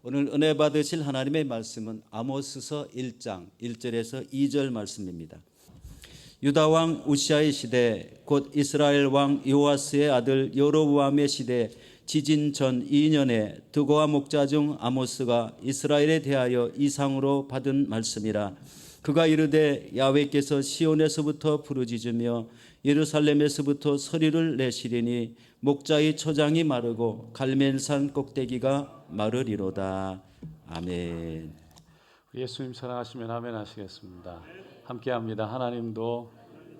오늘 은혜 받으실 하나님의 말씀은 아모스서 1장 1절에서 2절 말씀입니다. 유다 왕 우시아의 시대 곧 이스라엘 왕 요아스의 아들 여로보암의 시대 지진 전 2년에 드고와 목자 중 아모스가 이스라엘에 대하여 이상으로 받은 말씀이라. 그가 이르되 야훼께서 시온에서부터 부르짖으며 예루살렘에서부터 소리를 내시리니 목자의 초장이 마르고 갈멜산 꼭대기가 마르리로다. 아멘. 예수님 사랑하시면 아멘 하시겠습니다. 함께합니다. 하나님도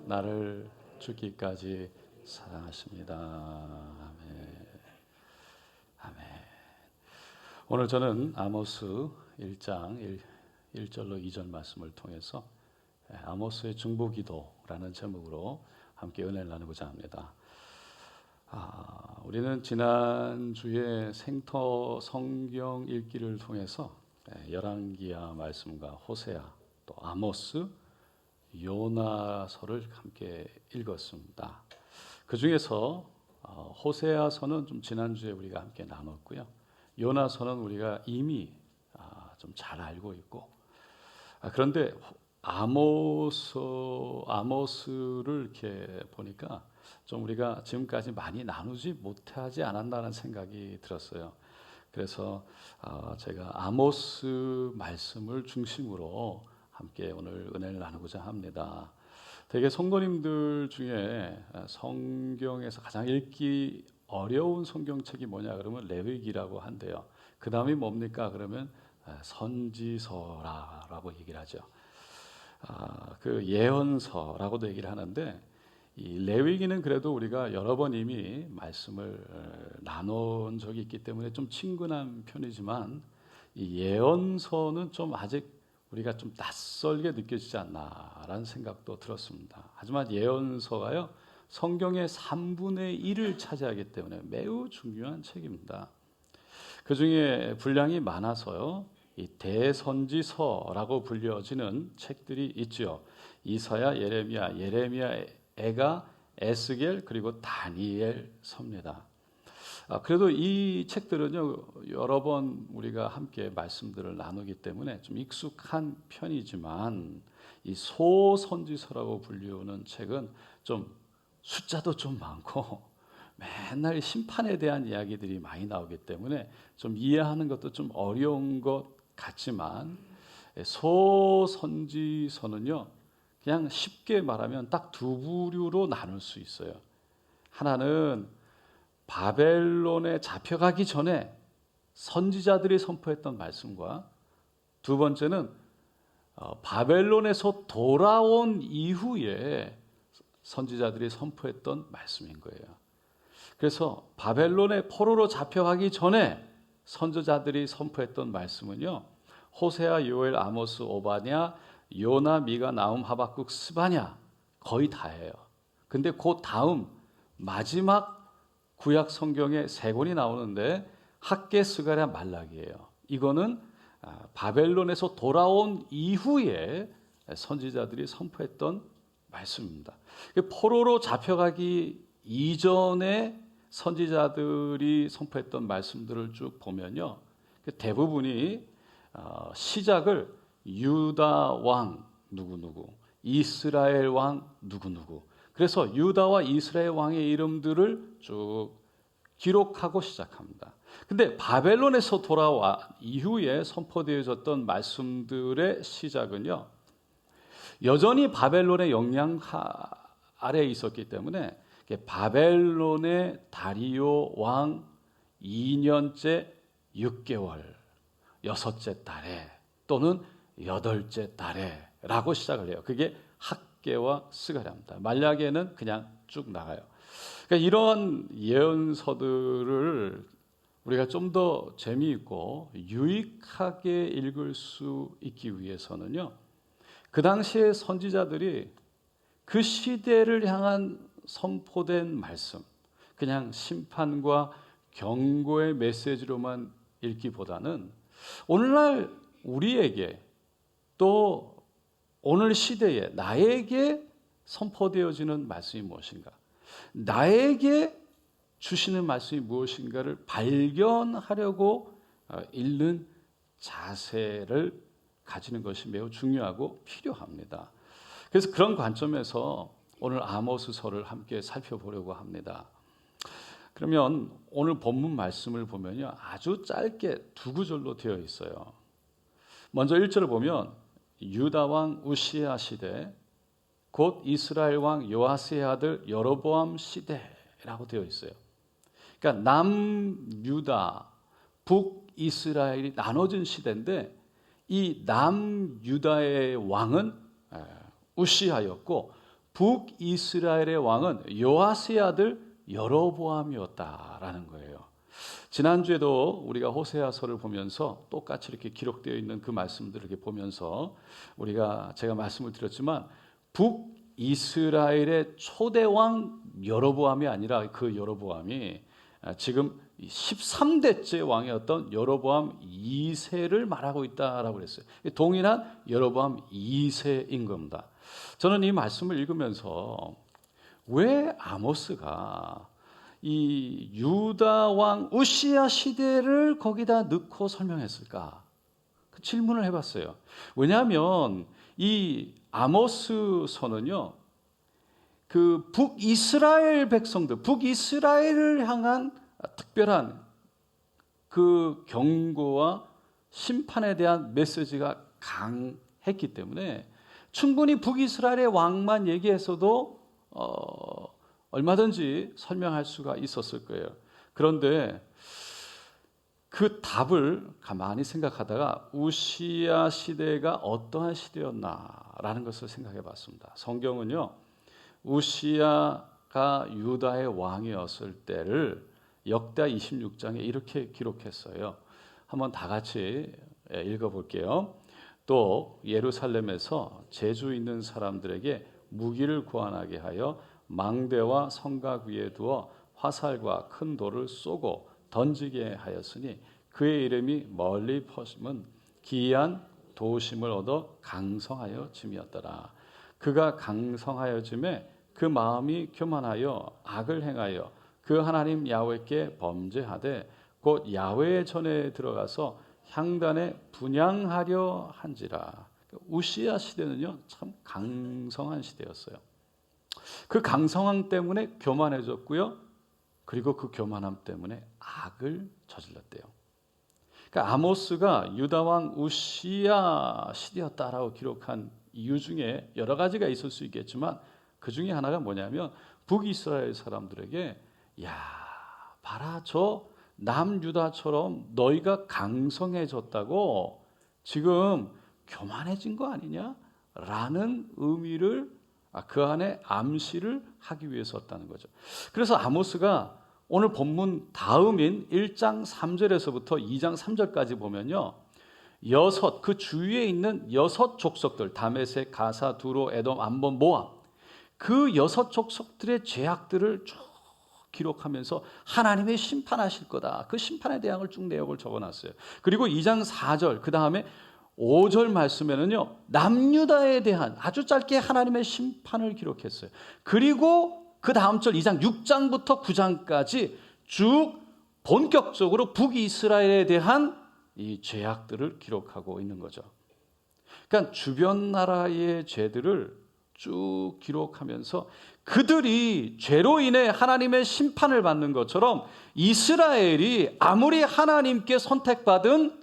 나를 죽기까지 사랑하십니다. 아멘. 아멘. 오늘 저는 아모스 1장 1절로 2절 말씀을 통해서 아모스의 중보기도라는 제목으로 함께 은혜를 나누고자 합니다. 우리는 지난주에 생터 성경 읽기를 통해서 열왕기야 말씀과 호세아 또 아모스 요나서를 함께 읽었습니다. 그 중에서 호세아서는 좀 지난주에 우리가 함께 나눴고요. 요나서는 우리가 이미 좀 잘 알고 있고, 그런데 아모스를 이렇게 보니까 좀 우리가 지금까지 많이 나누지 못하지 않았나라는 생각이 들었어요. 그래서 제가 아모스 말씀을 중심으로 함께 오늘 은혜를 나누고자 합니다. 되게 성도님들 중에 성경에서 가장 읽기 어려운 성경책이 뭐냐 그러면 레위기라고 한대요. 그 다음이 뭡니까 그러면 선지서라고 얘기를 하죠. 그 예언서라고도 얘기를 하는데, 이 레위기는 그래도 우리가 여러 번 이미 말씀을 나눈 적이 있기 때문에 좀 친근한 편이지만, 이 예언서는 좀 아직 우리가 좀 낯설게 느껴지지 않나라는 생각도 들었습니다. 하지만 예언서가요, 성경의 3분의 1을 차지하기 때문에 매우 중요한 책입니다. 그 중에 분량이 많아서요, 이 대선지서라고 불려지는 책들이 있죠. 이사야, 예레미야, 에가, 에스겔 그리고 다니엘 서입니다. 그래도 이 책들은요, 여러 번 우리가 함께 말씀들을 나누기 때문에 좀 익숙한 편이지만, 이 소선지서라고 불리우는 책은 좀 숫자도 좀 많고 맨날 심판에 대한 이야기들이 많이 나오기 때문에 좀 이해하는 것도 좀 어려운 것 같지만, 소선지서는요 그냥 쉽게 말하면 딱 두 부류로 나눌 수 있어요. 하나는 바벨론에 잡혀가기 전에 선지자들이 선포했던 말씀과, 두 번째는 바벨론에서 돌아온 이후에 선지자들이 선포했던 말씀인 거예요. 그래서 바벨론의 포로로 잡혀가기 전에 선지자들이 선포했던 말씀은요, 호세아, 요엘, 아모스, 오바냐, 요나, 미가, 나훔, 하박국, 스바냐 거의 다예요. 근데 그 다음 마지막 구약 성경에 3권이 나오는데 학개, 스가랴, 말라기예요. 이거는 바벨론에서 돌아온 이후에 선지자들이 선포했던 말씀입니다. 포로로 잡혀가기 이전에 선지자들이 선포했던 말씀들을 쭉 보면요, 대부분이 시작을 유다 왕 누구누구, 이스라엘 왕 누구누구, 그래서 유다와 이스라엘 왕의 이름들을 쭉 기록하고 시작합니다. 근데 바벨론에서 돌아와 이후에 선포되어졌던 말씀들의 시작은요, 여전히 바벨론의 영향 아래에 있었기 때문에 바벨론의 다리오 왕 2년째 6개월 6째 달에 또는 8째 달에 라고 시작을 해요. 그게 학개와 스가랴입니다. 말라기에는 그냥 쭉 나가요. 그러니까 이런 예언서들을 우리가 좀 더 재미있고 유익하게 읽을 수 있기 위해서는요, 그 당시의 선지자들이 그 시대를 향한 선포된 말씀, 그냥 심판과 경고의 메시지로만 읽기보다는 오늘날 우리에게 또 오늘 시대에 나에게 선포되어지는 말씀이 무엇인가, 나에게 주시는 말씀이 무엇인가를 발견하려고 읽는 자세를 가지는 것이 매우 중요하고 필요합니다. 그래서 그런 관점에서 오늘 아모스서를 함께 살펴보려고 합니다. 그러면 오늘 본문 말씀을 보면요, 아주 짧게 두 구절로 되어 있어요. 먼저 1절을 보면 유다 왕 우시야 시대 곧 이스라엘 왕 요아스의 아들 여로보암 시대라고 되어 있어요. 그러니까 남유다, 북이스라엘이 나눠진 시대인데 이 남유다의 왕은 우시야였고 북이스라엘의 왕은 요아스의 아들 여로보암이었다라는 거예요. 지난주에도 우리가 호세아서를 보면서 똑같이 이렇게 기록되어 있는 그 말씀들을 이렇게 보면서 제가 말씀을 드렸지만 북이스라엘의 초대왕 여로보암이 아니라 그 여로보암이 지금 13대째 왕이었던 여로보암 2세를 말하고 있다라고 그랬어요. 동일한 여로보암 2세인 겁니다. 저는 이 말씀을 읽으면서 왜 아모스가 이 유다 왕 우시야 시대를 거기다 넣고 설명했을까? 그 질문을 해봤어요. 왜냐하면 이 아모스서는요, 그 북이스라엘 백성들, 북이스라엘을 향한 특별한 그 경고와 심판에 대한 메시지가 강했기 때문에 충분히 북이스라엘의 왕만 얘기해서도 얼마든지 설명할 수가 있었을 거예요. 그런데 그 답을 가만히 생각하다가 우시야 시대가 어떠한 시대였나라는 것을 생각해 봤습니다. 성경은요, 우시야가 유다의 왕이었을 때를 역대 26장에 이렇게 기록했어요. 한번 다 같이 읽어볼게요. 또 예루살렘에서 재주 있는 사람들에게 무기를 구하게 하여 망대와 성곽 위에 두어 화살과 큰 돌을 쏘고 던지게 하였으니 그의 이름이 멀리 퍼짐은 기이한 도심을 얻어 강성하여 짐이었더라. 그가 강성하여 짐에 그 마음이 교만하여 악을 행하여 그 하나님 야훼께 범죄하되 곧 야훼의 전에 들어가서 향단에 분향하려 한지라. 우시야 시대는요, 참 강성한 시대였어요. 그 강성함 때문에 교만해졌고요, 그리고 그 교만함 때문에 악을 저질렀대요. 그러니까 아모스가 유다 왕 우시야 시대였다라고 기록한 이유 중에 여러 가지가 있을 수 있겠지만 그 중에 하나가 뭐냐면 북이스라엘 사람들에게 야, 봐라, 저 남유다처럼 너희가 강성해졌다고 지금 교만해진 거 아니냐? 라는 의미를 그 안에 암시를 하기 위해서였다는 거죠. 그래서 아모스가 오늘 본문 다음인 1장 3절에서부터 2장 3절까지 보면요, 그 주위에 있는 6 족속들, 다메섹, 가사, 두로, 에돔, 암몬, 모압, 그 6 족속들의 죄악들을 쭉 기록하면서 하나님의 심판하실 거다, 그 심판에 대한 쭉 내용을 적어놨어요. 그리고 2장 4절, 그 다음에 5절 말씀에는요, 남유다에 대한 아주 짧게 하나님의 심판을 기록했어요. 그리고 그 다음 절 2장 6장부터 9장까지 쭉 본격적으로 북이스라엘에 대한 이 죄악들을 기록하고 있는 거죠. 그러니까 주변 나라의 죄들을 쭉 기록하면서 그들이 죄로 인해 하나님의 심판을 받는 것처럼 이스라엘이 아무리 하나님께 선택받은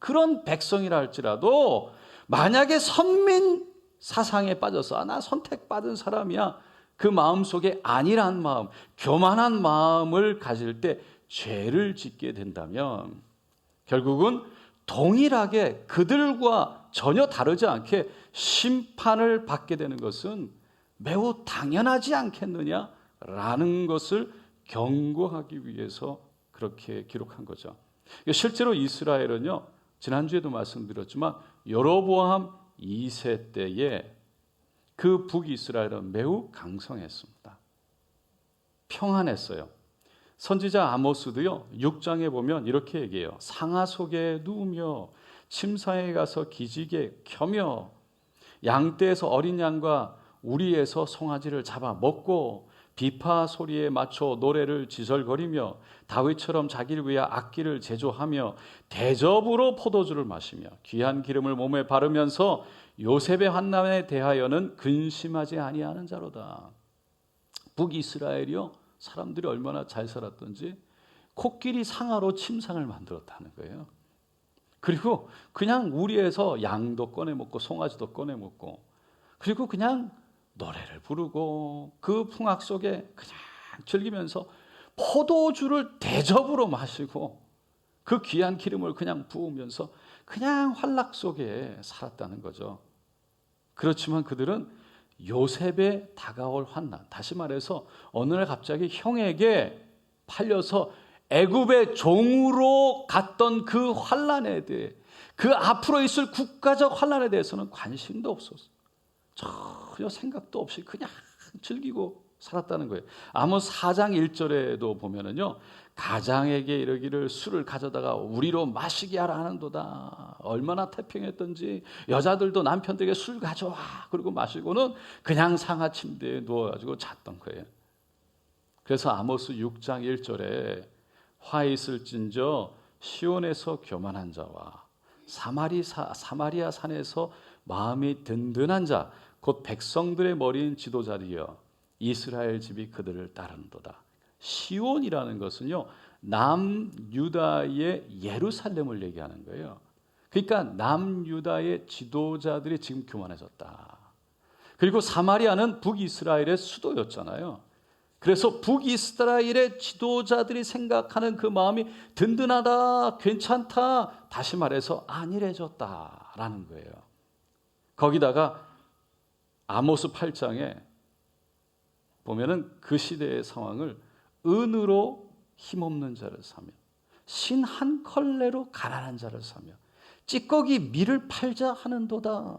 그런 백성이라 할지라도 만약에 선민 사상에 빠져서 나 선택받은 사람이야, 그 마음속에 안일한 마음, 교만한 마음을 가질 때 죄를 짓게 된다면 결국은 동일하게 그들과 전혀 다르지 않게 심판을 받게 되는 것은 매우 당연하지 않겠느냐라는 것을 경고하기 위해서 그렇게 기록한 거죠. 실제로 이스라엘은요, 지난주에도 말씀드렸지만 여로보암 2세 때에 그 북이스라엘은 매우 강성했습니다. 평안했어요. 선지자 아모스도요, 6장에 보면 이렇게 얘기해요. 상아 속에 누우며 침상에 가서 기지개 켜며 양떼에서 어린 양과 우리에서 송아지를 잡아 먹고 비파 소리에 맞춰 노래를 지설거리며 다윗처럼 자기를 위해 악기를 제조하며 대접으로 포도주를 마시며 귀한 기름을 몸에 바르면서 요셉의 환난에 대하여는 근심하지 아니하는 자로다. 북이스라엘이요, 사람들이 얼마나 잘 살았던지 코끼리 상아로 침상을 만들었다는 거예요. 그리고 그냥 우리에서 양도 꺼내 먹고 송아지도 꺼내 먹고, 그리고 그냥 노래를 부르고 그 풍악 속에 그냥 즐기면서 포도주를 대접으로 마시고 그 귀한 기름을 그냥 부으면서 그냥 환락 속에 살았다는 거죠. 그렇지만 그들은 요셉의 다가올 환난, 다시 말해서 어느 날 갑자기 형에게 팔려서 애굽의 종으로 갔던 그 환난에 대해, 그 앞으로 있을 국가적 환난에 대해서는 관심도 없었어요. 전혀 생각도 없이 그냥 즐기고 살았다는 거예요. 아모스 4장 1절에도 보면은요, 가장에게 이르기를 술을 가져다가 우리로 마시게 하라 하는도다. 얼마나 태평했던지 여자들도 남편들에게 술 가져와, 그리고 마시고는 그냥 상하 침대에 누워가지고 잤던 거예요. 그래서 아모스 6장 1절에 화 있을진저 시온에서 교만한 자와 사마리아 산에서 마음이 든든한 자, 곧 백성들의 머리인 지도자리여 이스라엘 집이 그들을 따르는도다. 시온이라는 것은요, 남유다의 예루살렘을 얘기하는 거예요. 그러니까 남유다의 지도자들이 지금 교만해졌다. 그리고 사마리아는 북이스라엘의 수도였잖아요. 그래서 북이스라엘의 지도자들이 생각하는 그 마음이 든든하다, 괜찮다, 다시 말해서 안일해졌다라는 거예요. 거기다가 아모스 8장에 보면은 그 시대의 상황을 은으로 힘없는 자를 사며 신 한 컬레로 가난한 자를 사며 찌꺼기 밀을 팔자 하는도다.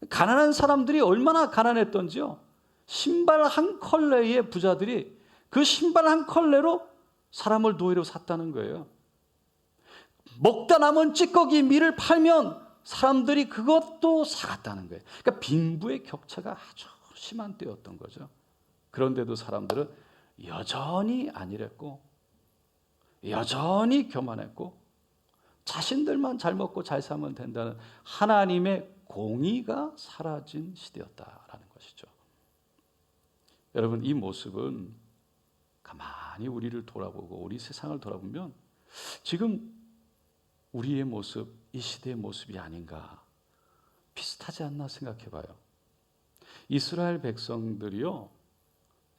가난한 사람들이 얼마나 가난했던지요. 신발 한 컬레의 부자들이 그 신발 한 컬레로 사람을 노예로 샀다는 거예요. 먹다 남은 찌꺼기 밀을 팔면 사람들이 그것도 사갔다는 거예요. 그러니까 빈부의 격차가 아주 심한 때였던 거죠. 그런데도 사람들은 여전히 안일했고 여전히 교만했고 자신들만 잘 먹고 잘 살면 된다는 하나님의 공의가 사라진 시대였다라는 것이죠. 여러분, 이 모습은 가만히 우리를 돌아보고 우리 세상을 돌아보면 지금 우리의 모습, 이 시대의 모습이 아닌가, 비슷하지 않나 생각해 봐요. 이스라엘 백성들이요,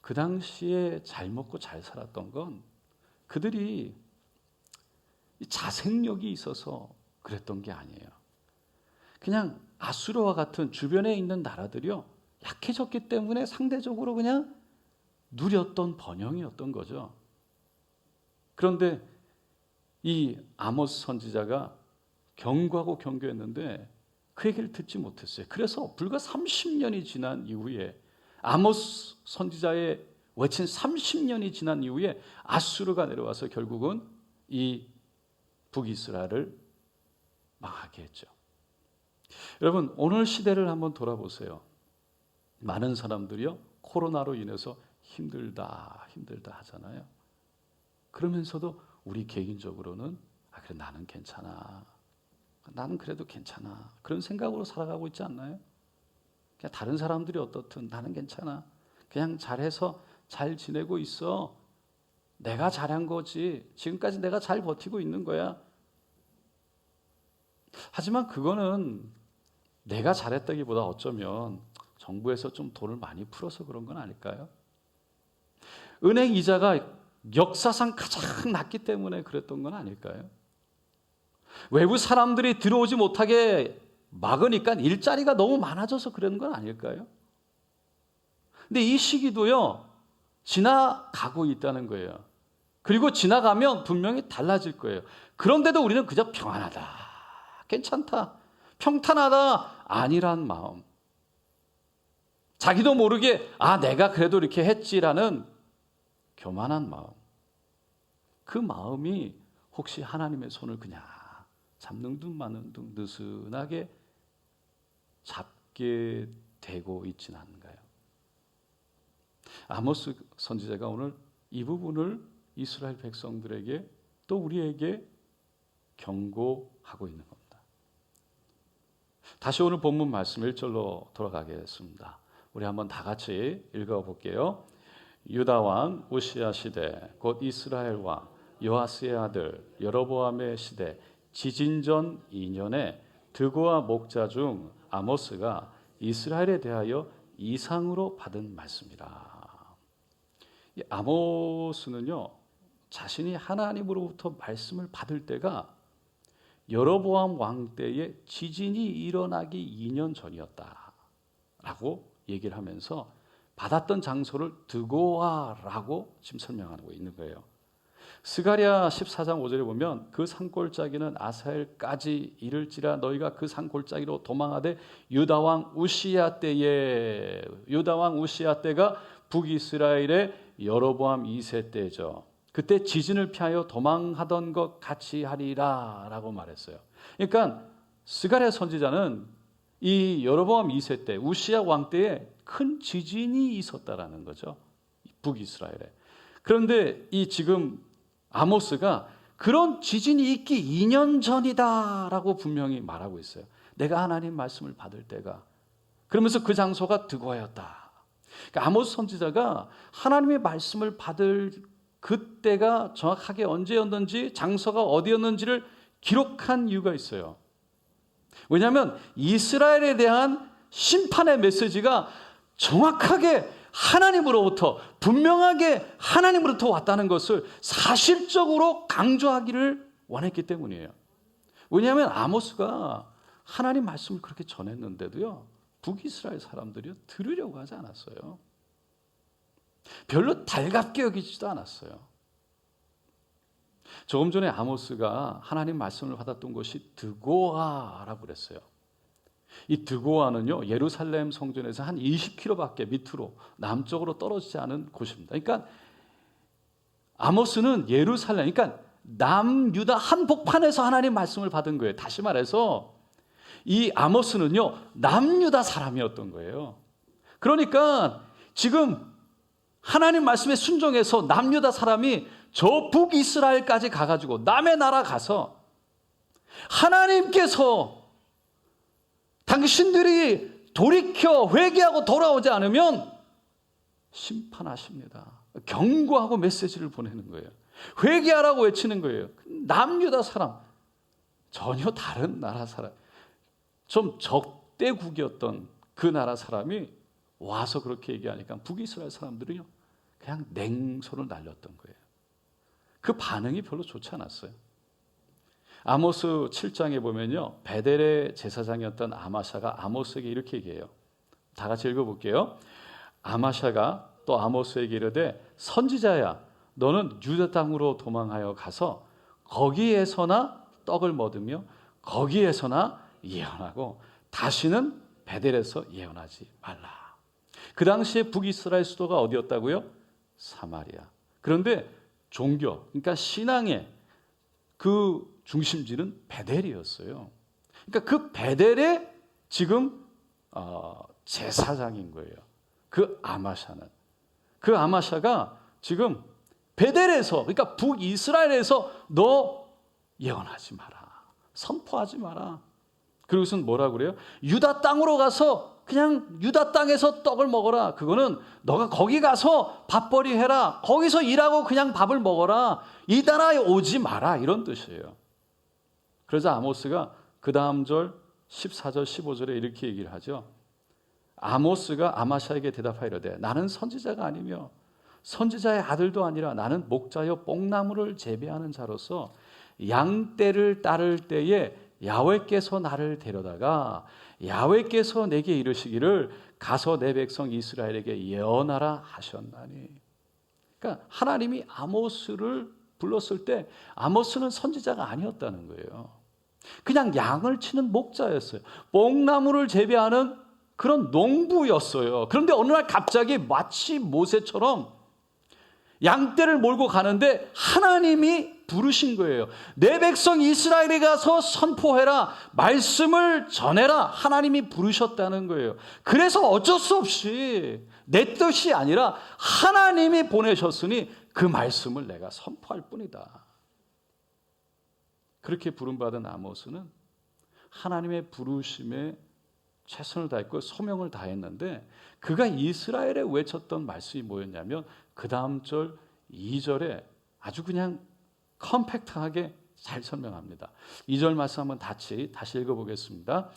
그 당시에 잘 먹고 잘 살았던 건 그들이 자생력이 있어서 그랬던 게 아니에요. 그냥 아수르와 같은 주변에 있는 나라들이요, 약해졌기 때문에 상대적으로 그냥 누렸던 번영이었던 거죠. 그런데 이 아모스 선지자가 경고하고 경고했는데 그 얘기를 듣지 못했어요. 그래서 불과 30년이 지난 이후에, 아모스 선지자의 외친 30년이 지난 이후에 아수르가 내려와서 결국은 이 북이스라엘을 망하게 했죠. 여러분, 오늘 시대를 한번 돌아보세요. 많은 사람들이요, 코로나로 인해서 힘들다 하잖아요. 그러면서도 우리 개인적으로는 그래, 나는 괜찮아, 나는 그래도 괜찮아, 그런 생각으로 살아가고 있지 않나요? 그냥 다른 사람들이 어떻든 나는 괜찮아, 그냥 잘해서 잘 지내고 있어, 내가 잘한 거지, 지금까지 내가 잘 버티고 있는 거야. 하지만 그거는 내가 잘했다기보다 어쩌면 정부에서 좀 돈을 많이 풀어서 그런 건 아닐까요? 은행 이자가 역사상 가장 낮기 때문에 그랬던 건 아닐까요? 외부 사람들이 들어오지 못하게 막으니까 일자리가 너무 많아져서 그런 건 아닐까요? 근데 이 시기도요, 지나가고 있다는 거예요. 그리고 지나가면 분명히 달라질 거예요. 그런데도 우리는 그저 평안하다, 괜찮다, 평탄하다, 아니란 마음, 자기도 모르게 내가 그래도 이렇게 했지라는 교만한 마음, 그 마음이 혹시 하나님의 손을 그냥 잡는 듯 마는 듯 느슨하게 잡게 되고 있지는 않은가요? 아모스 선지자가 오늘 이 부분을 이스라엘 백성들에게 또 우리에게 경고하고 있는 겁니다. 다시 오늘 본문 말씀 1절로 돌아가겠습니다. 우리 한번 다 같이 읽어볼게요. 유다 왕 우시야 시대 곧 이스라엘 왕 요아스의 아들 여로보암의 시대 지진전 2년에 드고와 목자 중 아모스가 이스라엘에 대하여 이상으로 받은 말씀이라. 이 아모스는요, 자신이 하나님으로부터 말씀을 받을 때가 여로보암 왕 때에 지진이 일어나기 2년 전이었다라고 얘기를 하면서 받았던 장소를 드고아라고 지금 설명하고 있는 거예요. 스가랴 14장 5절에 보면 그 산골짜기는 아사엘까지 이를지라 너희가 그 산골짜기로 도망하되 유다 왕 우시야 때가 북이스라엘의 여로보암 2세 때죠. 그때 지진을 피하여 도망하던 것 같이 하리라 라고 말했어요. 그러니까 스가랴 선지자는 이 여로보암 2세 때 우시야 왕 때에 큰 지진이 있었다라는 거죠. 북이스라엘에. 그런데 이 지금 아모스가 그런 지진이 있기 2년 전이다라고 분명히 말하고 있어요. 내가 하나님 말씀을 받을 때가. 그러면서 그 장소가 드고아였다. 그러니까 아모스 선지자가 하나님의 말씀을 받을 그때가 정확하게 언제였는지 장소가 어디였는지를 기록한 이유가 있어요. 왜냐하면 이스라엘에 대한 심판의 메시지가 정확하게 하나님으로부터 분명하게 하나님으로부터 왔다는 것을 사실적으로 강조하기를 원했기 때문이에요. 왜냐하면 아모스가 하나님 말씀을 그렇게 전했는데도요, 북이스라엘 사람들이 들으려고 하지 않았어요. 별로 달갑게 여기지도 않았어요. 조금 전에 아모스가 하나님 말씀을 받았던 곳이 드고아라고 그랬어요. 이 드고아는요, 예루살렘 성전에서 한 20km밖에 밑으로 남쪽으로 떨어지지 않은 곳입니다. 그러니까 아모스는 예루살렘, 그러니까 남유다 한복판에서 하나님 말씀을 받은 거예요. 다시 말해서 이 아모스는요, 남유다 사람이었던 거예요. 그러니까 지금 하나님 말씀에 순종해서 남유다 사람이 저 북이스라엘까지 가가지고 남의 나라 가서 하나님께서 당신들이 돌이켜 회개하고 돌아오지 않으면 심판하십니다. 경고하고 메시지를 보내는 거예요. 회개하라고 외치는 거예요. 남유다 사람, 전혀 다른 나라 사람, 좀 적대국이었던 그 나라 사람이 와서 그렇게 얘기하니까 북이스라엘 사람들은요, 그냥 냉소를 날렸던 거예요. 그 반응이 별로 좋지 않았어요. 아모스 7장에 보면요, 베델의 제사장이었던 아마샤가 아모스에게 이렇게 얘기해요. 다 같이 읽어볼게요. 아마샤가 또 아모스에게 이르되 선지자야, 너는 유다 땅으로 도망하여 가서 거기에서나 떡을 먹으며 거기에서나 예언하고 다시는 베델에서 예언하지 말라. 그 당시에 북이스라엘 수도가 어디였다고요? 사마리아. 그런데 종교, 그러니까 신앙의 그 중심지는 베델이었어요. 그러니까 그 베델의 지금 제사장인 거예요. 그 아마샤는. 그 아마샤가 지금 베델에서, 그러니까 북이스라엘에서 너 예언하지 마라. 선포하지 마라. 그것은 뭐라 그래요? 유다 땅으로 가서 그냥 유다 땅에서 떡을 먹어라. 그거는 너가 거기 가서 밥벌이 해라. 거기서 일하고 그냥 밥을 먹어라. 이 나라에 오지 마라. 이런 뜻이에요. 그래서 아모스가 그 다음 절 14절 15절에 이렇게 얘기를 하죠. 아모스가 아마샤에게 대답하이르되 나는 선지자가 아니며 선지자의 아들도 아니라 나는 목자여 뽕나무를 재배하는 자로서 양떼를 따를 때에 야훼께서 나를 데려다가 야훼께서 내게 이르시기를 가서 내 백성 이스라엘에게 예언하라 하셨나니. 그러니까 하나님이 아모스를 불렀을 때 아모스는 선지자가 아니었다는 거예요. 그냥 양을 치는 목자였어요. 뽕나무를 재배하는 그런 농부였어요. 그런데 어느 날 갑자기 마치 모세처럼 양떼를 몰고 가는데 하나님이 부르신 거예요. 내 백성 이스라엘에 가서 선포해라. 말씀을 전해라. 하나님이 부르셨다는 거예요. 그래서 어쩔 수 없이 내 뜻이 아니라 하나님이 보내셨으니 그 말씀을 내가 선포할 뿐이다. 그렇게 부름받은 아모스는 하나님의 부르심에 최선을 다했고 소명을 다했는데, 그가 이스라엘에 외쳤던 말씀이 뭐였냐면 그 다음 절 2절에 아주 그냥 컴팩트하게 잘 설명합니다. 2절 말씀 한번 다시 읽어보겠습니다.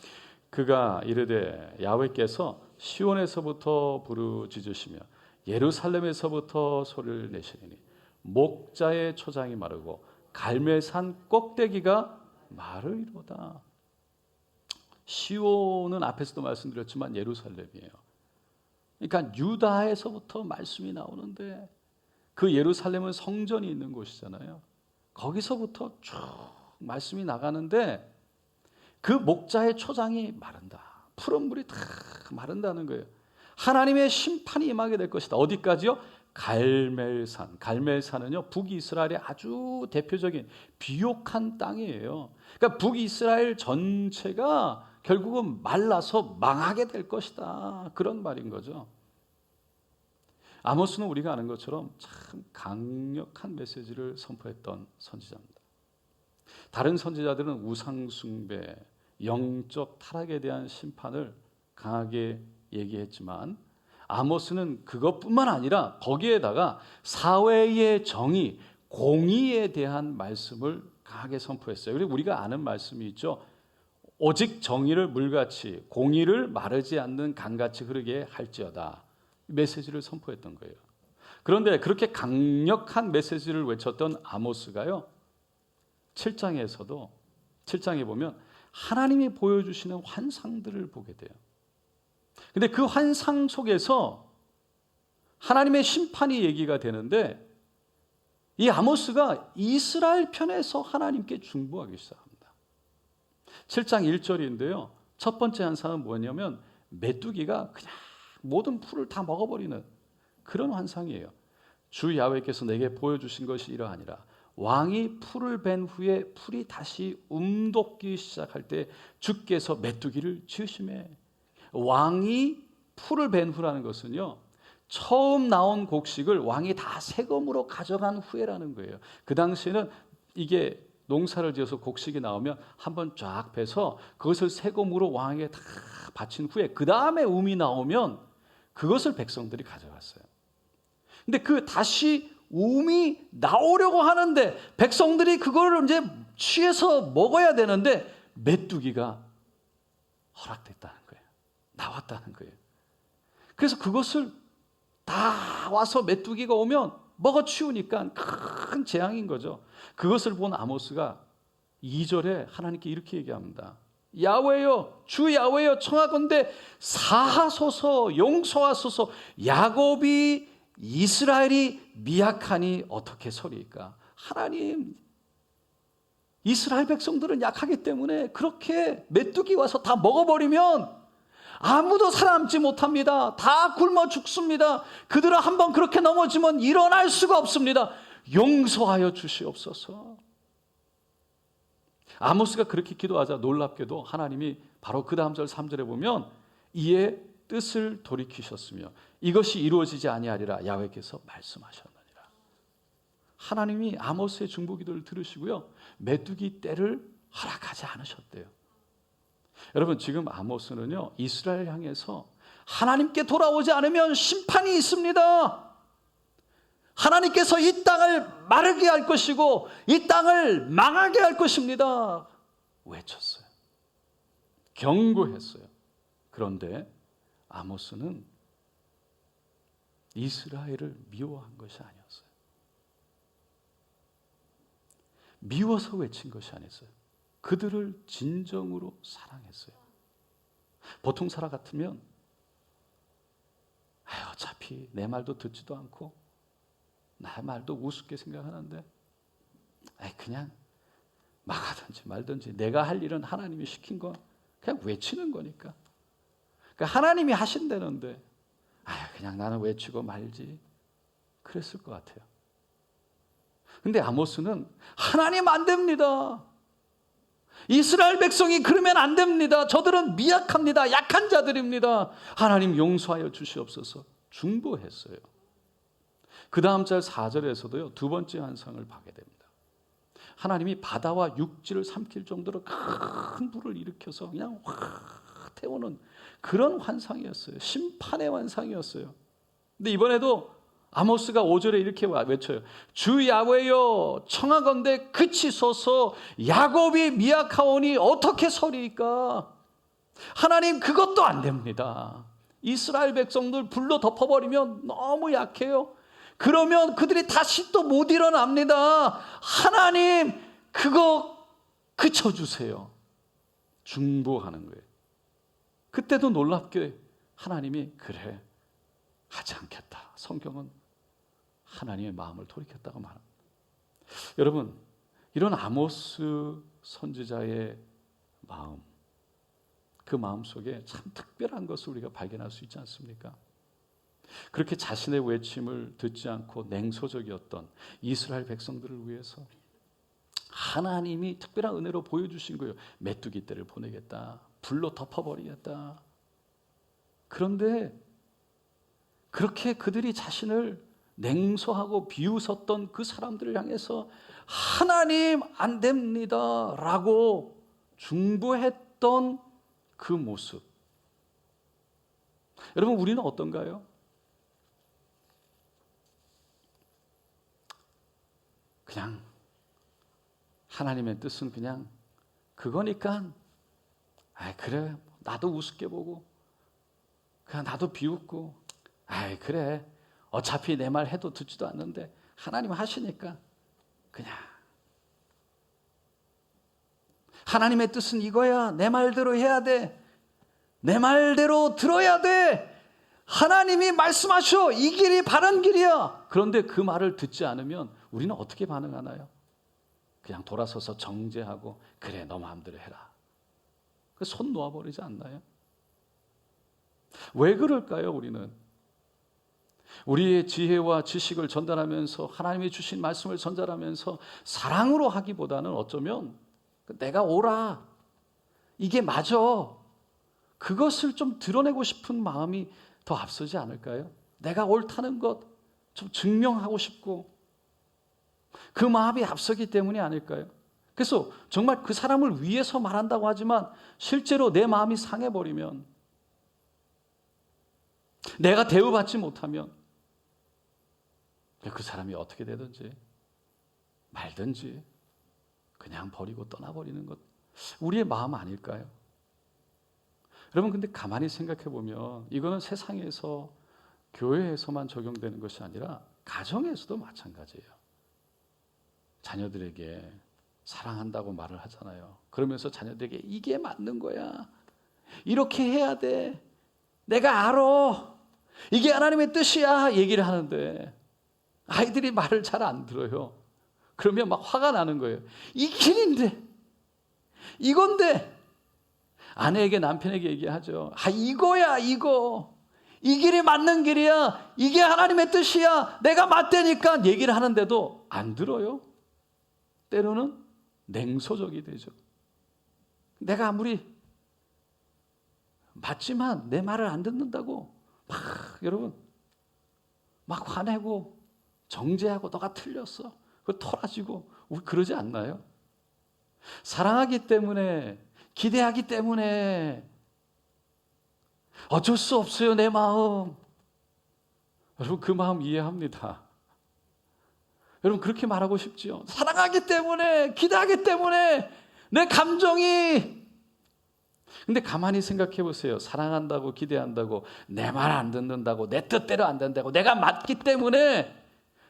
그가 이르되 야훼께서 시온에서부터 부르짖으시며 예루살렘에서부터 소리를 내시리니 목자의 초장이 마르고 갈멜산 꼭대기가 마르리로다. 시온은 앞에서도 말씀드렸지만 예루살렘이에요. 그러니까 유다에서부터 말씀이 나오는데, 그 예루살렘은 성전이 있는 곳이잖아요. 거기서부터 쭉 말씀이 나가는데 그 목자의 초장이 마른다. 푸른 물이 다 마른다는 거예요. 하나님의 심판이 임하게 될 것이다. 어디까지요? 갈멜산. 갈멜산은요, 북이스라엘의 아주 대표적인 비옥한 땅이에요. 그러니까 북이스라엘 전체가 결국은 말라서 망하게 될 것이다. 그런 말인 거죠. 아모스는 우리가 아는 것처럼 참 강력한 메시지를 선포했던 선지자입니다. 다른 선지자들은 우상 숭배, 영적 타락에 대한 심판을 강하게 얘기했지만 아모스는 그것뿐만 아니라 거기에다가 사회의 정의, 공의에 대한 말씀을 강하게 선포했어요. 그리고 우리가 아는 말씀이 있죠. 오직 정의를 물같이, 공의를 마르지 않는 강같이 흐르게 할지어다. 메시지를 선포했던 거예요. 그런데 그렇게 강력한 메시지를 외쳤던 아모스가요, 7장에 보면 하나님이 보여주시는 환상들을 보게 돼요. 근데 그 환상 속에서 하나님의 심판이 얘기가 되는데, 이 아모스가 이스라엘 편에서 하나님께 중보하기 시작합니다. 7장 1절인데요. 첫 번째 환상은 뭐냐면 메뚜기가 그냥 모든 풀을 다 먹어버리는 그런 환상이에요. 주 야훼께서 내게 보여주신 것이 이러하니라. 왕이 풀을 벤 후에 풀이 다시 움돋기 시작할 때 주께서 메뚜기를 지으시매. 왕이 풀을 벤 후라는 것은요, 처음 나온 곡식을 왕이 다 세금으로 가져간 후에라는 거예요. 그 당시에는 이게 농사를 지어서 곡식이 나오면 한번 쫙 베서 그것을 세금으로 왕에게 다 바친 후에 그 다음에 음이 나오면 그것을 백성들이 가져갔어요. 근데 그 다시 음이 나오려고 하는데 백성들이 그거를 이제 취해서 먹어야 되는데 메뚜기가 허락됐다는 거예요. 나왔다는 거예요. 그래서 그것을 다 와서 메뚜기가 오면 먹어 치우니까 큰 재앙인 거죠. 그것을 본 아모스가 2절에 하나님께 이렇게 얘기합니다. 야훼여, 주 야훼여, 청하건대 사하소서, 용서하소서. 야곱이 이스라엘이 미약하니 어떻게 서리까? 하나님, 이스라엘 백성들은 약하기 때문에 그렇게 메뚜기 와서 다 먹어버리면 아무도 살아남지 못합니다. 다 굶어 죽습니다. 그들은 한번 그렇게 넘어지면 일어날 수가 없습니다. 용서하여 주시옵소서. 아모스가 그렇게 기도하자 놀랍게도 하나님이 바로 그 다음 절 3절에 보면 이에 뜻을 돌이키셨으며 이것이 이루어지지 아니하리라 야훼께서 말씀하셨느니라. 하나님이 아모스의 중보기도를 들으시고요, 메뚜기 떼를 허락하지 않으셨대요. 여러분, 지금 아모스는요, 이스라엘 향해서 하나님께 돌아오지 않으면 심판이 있습니다. 하나님께서 이 땅을 마르게 할 것이고 이 땅을 망하게 할 것입니다. 외쳤어요. 경고했어요. 그런데 아모스는 이스라엘을 미워한 것이 아니었어요. 미워서 외친 것이 아니었어요. 그들을 진정으로 사랑했어요. 보통 사람 같으면 어차피 내 말도 듣지도 않고 나 말도 우습게 생각하는데 그냥 망하든지 말든지 내가 할 일은 하나님이 시킨 거 그냥 외치는 거니까. 그러니까 하나님이 하신다는데 그냥 나는 외치고 말지 그랬을 것 같아요. 근데 아모스는 하나님 안 됩니다. 이스라엘 백성이 그러면 안 됩니다. 저들은 미약합니다. 약한 자들입니다. 하나님 용서하여 주시옵소서. 중보했어요. 그 다음 절 4절에서도요, 두 번째 환상을 봐게 됩니다. 하나님이 바다와 육지를 삼킬 정도로 큰 불을 일으켜서 그냥 확 태우는 그런 환상이었어요. 심판의 환상이었어요. 근데 이번에도 아모스가 5절에 이렇게 외쳐요. 주 야훼여 청하건대 그치소서. 야곱이 미약하오니 어떻게 서리이까. 하나님, 그것도 안 됩니다. 이스라엘 백성들 불로 덮어버리면 너무 약해요. 그러면 그들이 다시 또 못 일어납니다. 하나님, 그거 그쳐주세요. 중보하는 거예요. 그때도 놀랍게 하나님이 그래, 하지 않겠다. 성경은 하나님의 마음을 돌이켰다고 말합니다. 여러분, 이런 아모스 선지자의 마음, 그 마음 속에 참 특별한 것을 우리가 발견할 수 있지 않습니까? 그렇게 자신의 외침을 듣지 않고 냉소적이었던 이스라엘 백성들을 위해서 하나님이 특별한 은혜로 보여주신 거예요. 메뚜기 떼를 보내겠다. 불로 덮어버리겠다. 그런데 그렇게 그들이 자신을 냉소하고 비웃었던 그 사람들을 향해서 하나님, 안 됩니다 라고 중보했던 그 모습. 여러분, 우리는 어떤가요? 그냥 하나님의 뜻은 그냥 그거니까 그래, 나도 우습게 보고 그냥 나도 비웃고 그래, 어차피 내 말 해도 듣지도 않는데 하나님 하시니까 그냥 하나님의 뜻은 이거야. 내 말대로 해야 돼. 내 말대로 들어야 돼. 하나님이 말씀하셔. 이 길이 바른 길이야. 그런데 그 말을 듣지 않으면 우리는 어떻게 반응하나요? 그냥 돌아서서 정죄하고 그래, 너 마음대로 해라. 손 놓아버리지 않나요? 왜 그럴까요? 우리는 우리의 지혜와 지식을 전달하면서 하나님이 주신 말씀을 전달하면서 사랑으로 하기보다는 어쩌면 내가 옳아, 이게 맞아, 그것을 좀 드러내고 싶은 마음이 더 앞서지 않을까요? 내가 옳다는 것 좀 증명하고 싶고 그 마음이 앞서기 때문이 아닐까요? 그래서 정말 그 사람을 위해서 말한다고 하지만 실제로 내 마음이 상해버리면, 내가 대우받지 못하면 그 사람이 어떻게 되든지 말든지 그냥 버리고 떠나버리는 것, 우리의 마음 아닐까요? 여러분, 근데 가만히 생각해 보면 이거는 세상에서, 교회에서만 적용되는 것이 아니라 가정에서도 마찬가지예요. 자녀들에게 사랑한다고 말을 하잖아요. 그러면서 자녀들에게 이게 맞는 거야, 이렇게 해야 돼, 내가 알아, 이게 하나님의 뜻이야 얘기를 하는데 아이들이 말을 잘 안 들어요. 그러면 막 화가 나는 거예요. 이 길인데, 이건데. 아내에게, 남편에게 얘기하죠. 이거야, 이거. 이 길이 맞는 길이야. 이게 하나님의 뜻이야. 내가 맞다니까 얘기를 하는데도 안 들어요. 때로는 냉소적이 되죠. 내가 아무리 맞지만 내 말을 안 듣는다고 여러분 막 화내고 정죄하고 너가 틀렸어, 그거 털어지고 우리 그러지 않나요? 사랑하기 때문에, 기대하기 때문에 어쩔 수 없어요. 내 마음. 여러분, 그 마음 이해합니다. 여러분, 그렇게 말하고 싶지요. 사랑하기 때문에, 기대하기 때문에 내 감정이. 근데 가만히 생각해 보세요. 사랑한다고, 기대한다고, 내 말 안 듣는다고, 내 뜻대로 안 된다고, 내가 맞기 때문에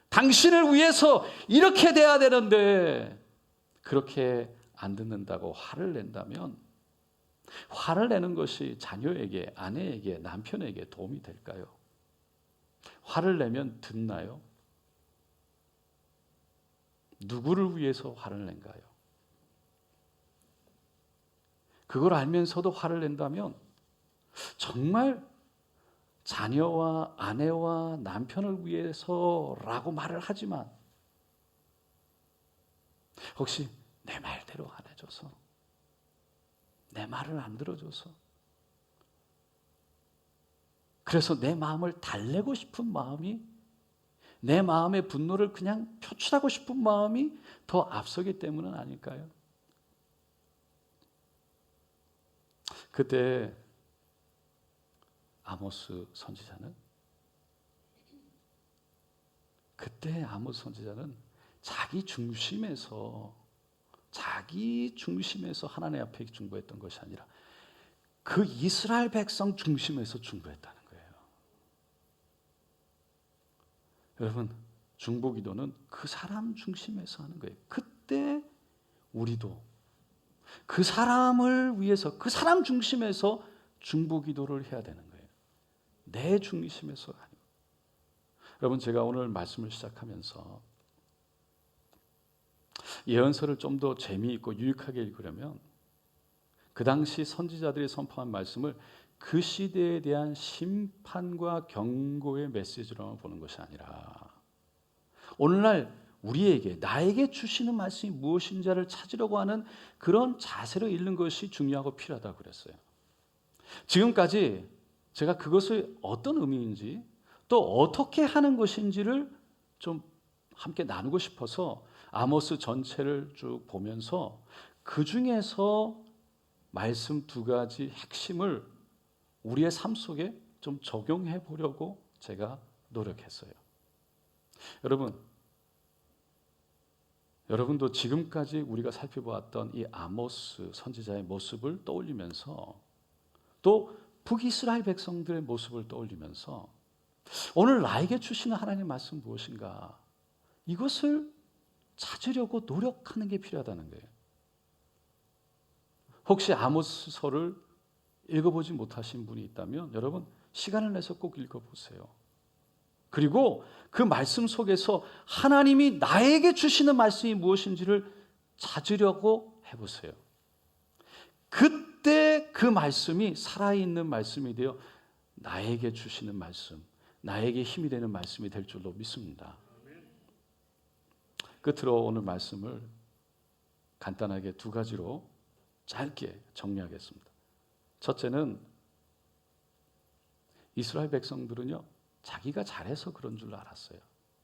당신을 위해서 이렇게 돼야 되는데 그렇게 안 듣는다고 화를 낸다면, 화를 내는 것이 자녀에게, 아내에게, 남편에게 도움이 될까요? 화를 내면 듣나요? 누구를 위해서 화를 낸가요? 그걸 알면서도 화를 낸다면 정말 자녀와 아내와 남편을 위해서라고 말을 하지만 혹시 내 말대로 안 해줘서, 내 말을 안 들어줘서 그래서 내 마음을 달래고 싶은 마음이, 내 마음의 분노를 그냥 표출하고 싶은 마음이 더 앞서기 때문은 아닐까요? 그때 아모스 선지자는 자기 중심에서 하나님 앞에 중보했던 것이 아니라 그 이스라엘 백성 중심에서 중보했다는 거예요. 여러분, 중보 기도는 그 사람 중심에서 하는 거예요. 그때 우리도 그 사람을 위해서, 그 사람 중심에서 중보 기도를 해야 되는 거예요. 내 중심에서 아니고. 여러분, 제가 오늘 말씀을 시작하면서 예언서를 좀 더 재미있고 유익하게 읽으려면 그 당시 선지자들이 선포한 말씀을 그 시대에 대한 심판과 경고의 메시지로만 보는 것이 아니라 오늘날 우리에게, 나에게 주시는 말씀이 무엇인지를 찾으려고 하는 그런 자세로 읽는 것이 중요하고 필요하다고 그랬어요. 지금까지 제가 그것이 어떤 의미인지 또 어떻게 하는 것인지를 좀 함께 나누고 싶어서 아모스 전체를 쭉 보면서 그 중에서 말씀 두 가지 핵심을 우리의 삶 속에 좀 적용해 보려고 제가 노력했어요. 여러분도 지금까지 우리가 살펴보았던 이 아모스 선지자의 모습을 떠올리면서 또 북이스라엘 백성들의 모습을 떠올리면서 오늘 나에게 주시는 하나님의 말씀 무엇인가, 이것을 찾으려고 노력하는 게 필요하다는 거예요. 혹시 아모스서를 읽어보지 못하신 분이 있다면 여러분 시간을 내서 꼭 읽어보세요. 그리고 그 말씀 속에서 하나님이 나에게 주시는 말씀이 무엇인지를 찾으려고 해보세요. 그때 그 말씀이 살아있는 말씀이 되어 나에게 주시는 말씀, 나에게 힘이 되는 말씀이 될 줄로 믿습니다. 끝으로 오늘 말씀을 간단하게 두 가지로 짧게 정리하겠습니다. 첫째는 이스라엘 백성들은요, 자기가 잘해서 그런 줄 알았어요.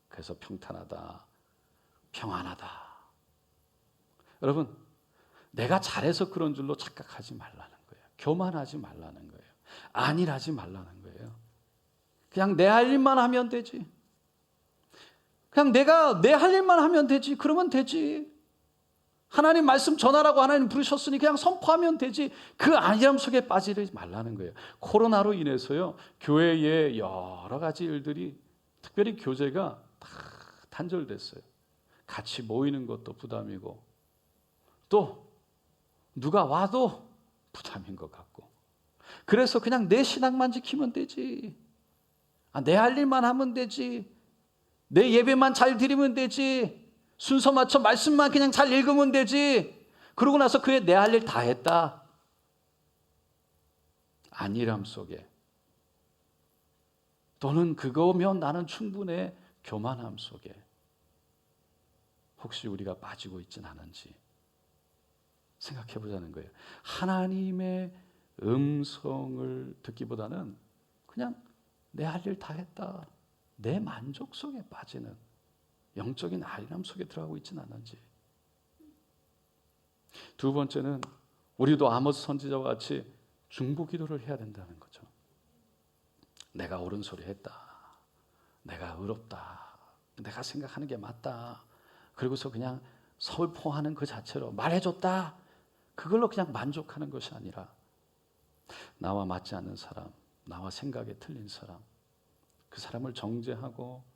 그래서 평탄하다, 평안하다. 여러분, 내가 잘해서 그런 줄로 착각하지 말라는 거예요. 교만하지 말라는 거예요. 안일하지 말라는 거예요. 그냥 내 할 일만 하면 되지. 그냥 내가 내 할 일만 하면 되지. 그러면 되지. 하나님 말씀 전하라고 하나님 부르셨으니 그냥 선포하면 되지. 그 안일함 속에 빠지지 말라는 거예요. 코로나로 인해서요, 교회의 여러 가지 일들이, 특별히 교제가 다 단절됐어요. 같이 모이는 것도 부담이고 또 누가 와도 부담인 것 같고, 그래서 그냥 내 신앙만 지키면 되지. 내 할 일만 하면 되지. 내 예배만 잘 드리면 되지. 순서 맞춰 말씀만 그냥 잘 읽으면 되지. 그러고 나서 그에 내 할 일 다 했다. 안일함 속에, 또는 그거면 나는 충분해, 교만함 속에 혹시 우리가 빠지고 있진 않은지 생각해 보자는 거예요. 하나님의 음성을 듣기보다는 그냥 내 할 일 다 했다, 내 만족 속에 빠지는 영적인 안일함 속에 들어가고 있지는 않은지. 두 번째는 우리도 아모스 선지자와 같이 중보 기도를 해야 된다는 거죠. 내가 옳은 소리 했다, 내가 의롭다, 내가 생각하는 게 맞다, 그리고서 그냥 설포하는 그 자체로 말해줬다, 그걸로 그냥 만족하는 것이 아니라 나와 맞지 않는 사람, 나와 생각이 틀린 사람, 그 사람을 정죄하고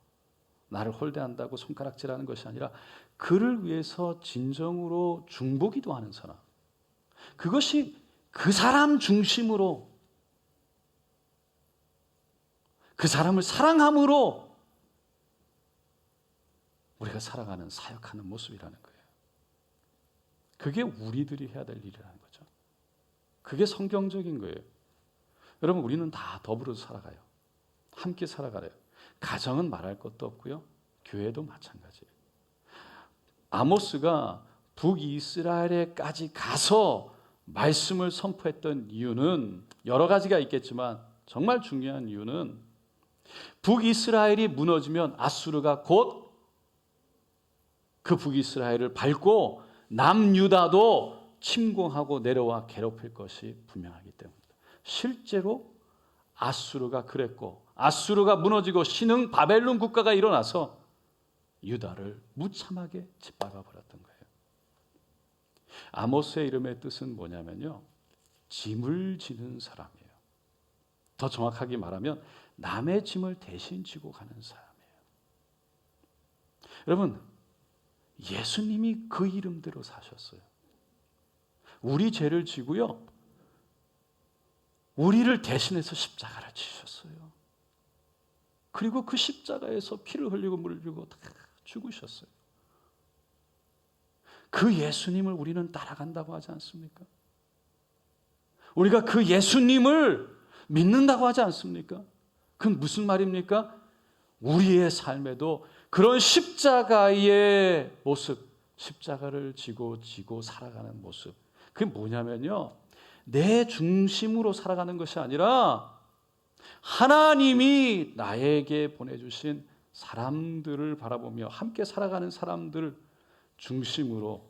나를 홀대한다고 손가락질하는 것이 아니라 그를 위해서 진정으로 중보 기도하는 사람, 그것이 그 사람 중심으로, 그 사람을 사랑함으로 우리가 살아가는, 사역하는 모습이라는 거예요. 그게 우리들이 해야 될 일이라는 거죠. 그게 성경적인 거예요. 여러분, 우리는 다 더불어 살아가요. 함께 살아가래요. 가정은 말할 것도 없고요, 교회도 마찬가지예요. 아모스가 북이스라엘에까지 가서 말씀을 선포했던 이유는 여러 가지가 있겠지만 정말 중요한 이유는 북이스라엘이 무너지면 아수르가 곧 그 북이스라엘을 밟고 남유다도 침공하고 내려와 괴롭힐 것이 분명하기 때문입니다. 실제로 아수르가 그랬고, 아수르가 무너지고 신흥 바벨론 국가가 일어나서 유다를 무참하게 짓밟아 버렸던 거예요. 아모스의 이름의 뜻은 뭐냐면요, 짐을 지는 사람이에요. 더 정확하게 말하면 남의 짐을 대신 지고 가는 사람이에요. 여러분, 예수님이 그 이름대로 사셨어요. 우리 죄를 지고요, 우리를 대신해서 십자가를 지셨어요. 그리고 그 십자가에서 피를 흘리고 물을 흘리고 다 죽으셨어요. 그 예수님을 우리는 따라간다고 하지 않습니까? 우리가 그 예수님을 믿는다고 하지 않습니까? 그건 무슨 말입니까? 우리의 삶에도 그런 십자가의 모습, 십자가를 지고 살아가는 모습, 그게 뭐냐면요, 내 중심으로 살아가는 것이 아니라 하나님이 나에게 보내주신 사람들을 바라보며 함께 살아가는 사람들 중심으로,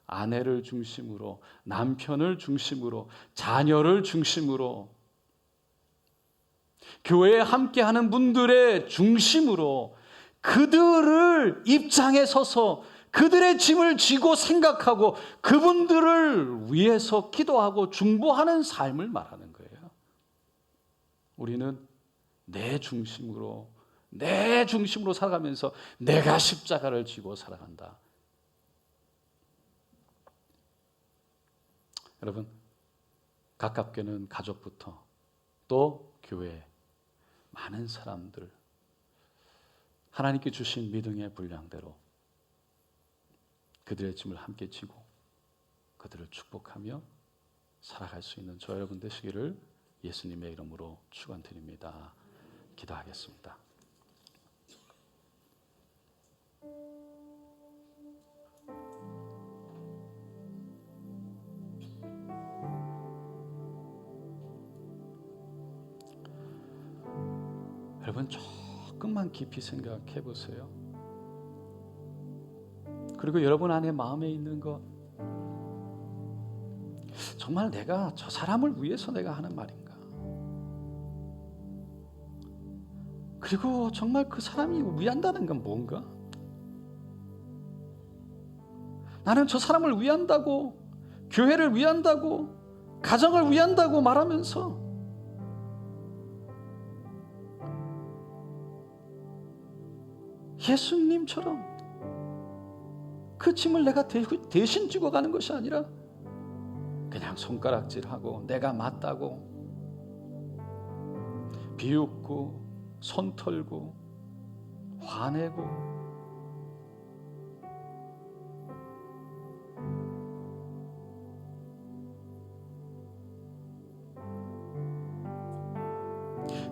아내를 중심으로, 남편을 중심으로, 자녀를 중심으로, 교회에 함께하는 분들의 중심으로 그들을 입장에 서서 그들의 짐을 지고 생각하고 그분들을 위해서 기도하고 중보하는 삶을 말하는 거예요. 우리는 내 중심으로 살아가면서 내가 십자가를 지고 살아간다. 여러분, 가깝게는 가족부터 또 교회, 많은 사람들, 하나님께 주신 믿음의 분량대로 그들의 짐을 함께 지고 그들을 축복하며 살아갈 수 있는 저 여러분 되시기를 예수님의 이름으로 축원드립니다. 기도하겠습니다. 여러분, 조금만 깊이 생각해 보세요. 그리고 여러분 안에 마음에 있는 것, 정말 내가 저 사람을 위해서 내가 하는 말인가? 그리고 정말 그 사람이 위한다는 건 뭔가? 나는 저 사람을 위한다고, 교회를 위한다고, 가정을 위한다고 말하면서 예수님처럼 그 짐을 내가 대신 지고 가는 것이 아니라 그냥 손가락질하고 내가 맞다고 비웃고 손 털고 화내고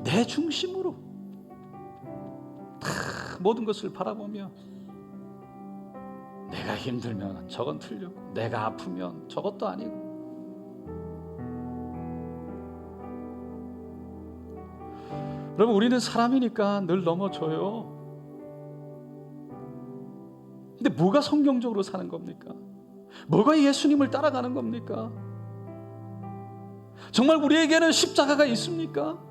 내 중심으로 다 모든 것을 바라보며 내가 힘들면 저건 틀리고 내가 아프면 저것도 아니고, 여러분, 우리는 사람이니까 늘 넘어져요. 근데 뭐가 성경적으로 사는 겁니까? 뭐가 예수님을 따라가는 겁니까? 정말 우리에게는 십자가가 있습니까?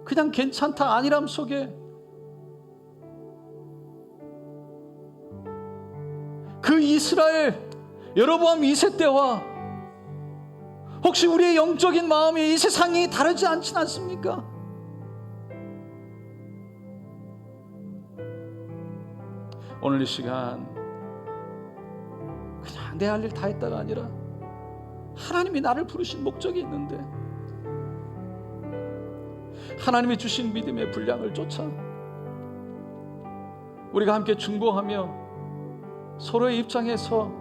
그냥 괜찮다 안일함 속에 그 이스라엘 여로보암 2세 때와 혹시 우리의 영적인 마음이 이 세상이 다르지 않진 않습니까? 오늘 이 시간 그냥 내 할 일 다 했다가 아니라 하나님이 나를 부르신 목적이 있는데 하나님이 주신 믿음의 분량을 쫓아 우리가 함께 중보하며 서로의 입장에서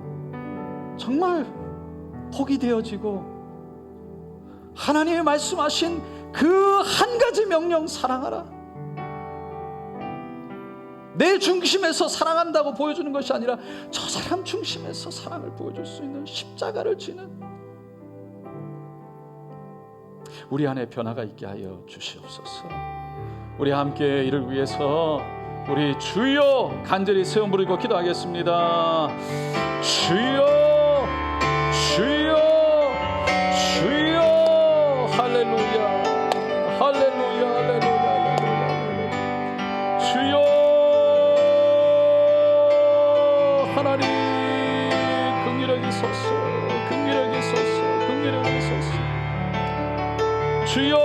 정말 복이 되어지고 하나님의 말씀하신 그 한 가지 명령, 사랑하라, 내 중심에서 사랑한다고 보여주는 것이 아니라 저 사람 중심에서 사랑을 보여줄 수 있는 십자가를 지는, 우리 안에 변화가 있게 하여 주시옵소서. 우리 함께 이를 위해서 우리 주여 간절히 세움 부르고 기도하겠습니다. 주여, 주여, 주여. 할렐루야, 할렐루야, 할렐루야, 할렐루야. 주여 하나님, 긍휼하게 있소서, 긍휼하게 있소서, 긍휼하게 있소서. 주여,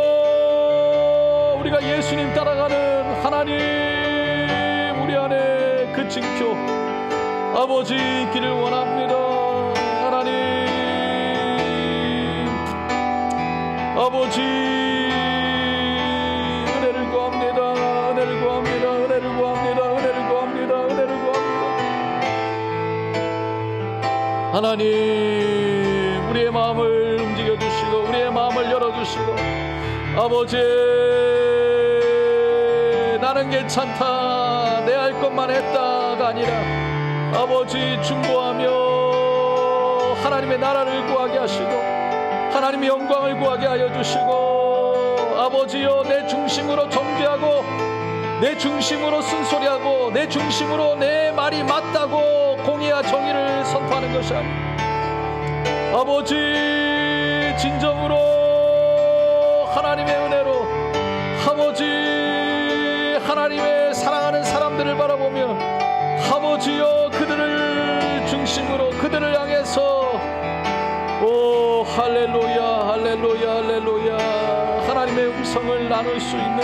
우리가 예수님 따라가는 하나님, 우리 안에 그 징표 아버지 있기를 원합니다. 하나님, 아버지 은혜를 구합니다. 은혜를 구합니다. 은혜를 구합니다. 은혜를 구합니다. 은혜를 구합니다. 하나님, 우리의 마음을 움직여 주시고 우리의 마음을 열어 주시고, 아버지 나는 괜찮다, 내 할 것만 했다가 아니라 아버지 중보하며 하나님의 나라를 구하게 하시고 하나님의 영광을 구하게 하여 주시고, 아버지여 내 중심으로 정죄하고 내 중심으로 쓴소리하고 내 중심으로 내 말이 맞다고 공의와 정의를 선포하는 것이 아니라 아버지 진정으로 하나님의 은혜로 아버지 하나님의 사랑하는 사람들을 바라보며 아버지여 그들을 중심으로 그들을 향해서 오 할렐루야, 할렐루야, 할렐루야. 하나님의 음성을 나눌 수 있는,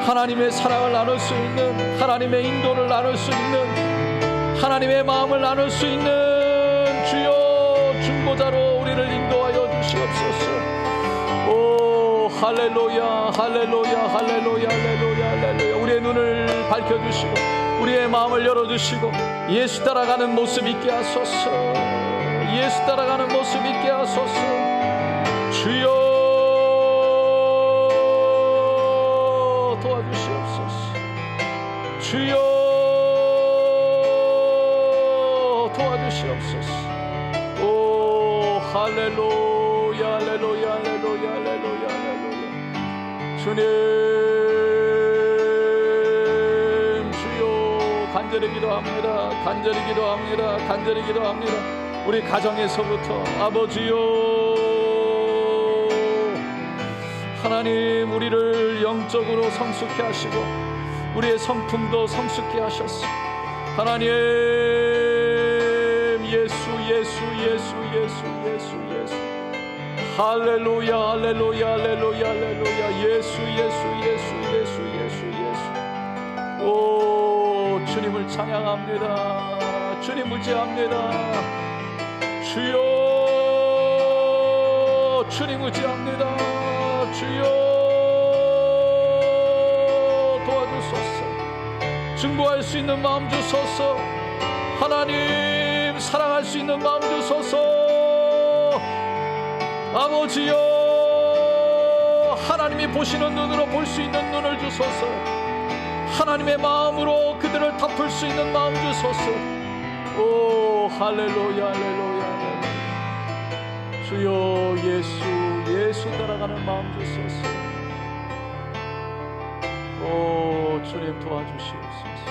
하나님의 사랑을 나눌 수 있는, 하나님의 인도를 나눌 수 있는, 하나님의 마음을 나눌 수 있는 주여 중보자로 우리를 인도하여 주시옵소서. 오 할렐루야, 할렐루야, 할렐루야, 할렐루야, 할렐루야. 우리의 눈을 밝혀주시고 우리의 마음을 열어주시고 예수 따라가는 모습 있게 하소서. 예수 따라가는 모습 있게 하소서. 주여 도와주시옵소서. 주여 도와주시옵소서. 오 할렐루야, 할렐루야, 할렐루야, 할렐루야, 할렐루야. 주님, 주여 간절히 기도합니다. 간절히 기도합니다. 간절히 기도합니다. 우리 가정에서부터 아버지요, 하나님 우리를 영적으로 성숙케 하시고 우리의 성품도 성숙케 하셨소. 하나님 예수, 예수, 예수, 예수, 예수, 예수. 할렐루야, 할렐루야, 할렐루야, 할렐루야. 예수, 예수, 예수, 예수, 예수, 예수. 오 주님을 찬양합니다. 주님 의지합니다. 주여 주님 의지합니다. 주여 도와주소서. 증거할 수 있는 마음 주소서. 하나님 사랑할 수 있는 마음 주소서. 아버지여 하나님이 보시는 눈으로 볼 수 있는 눈을 주소서. 하나님의 마음으로 그들을 덮을 수 있는 마음 주소서. 오 할렐루야, 할렐루야, 할렐루야. 주여 예수, 예수 따라가는 마음 주소서. 오 주님 도와주시옵소서.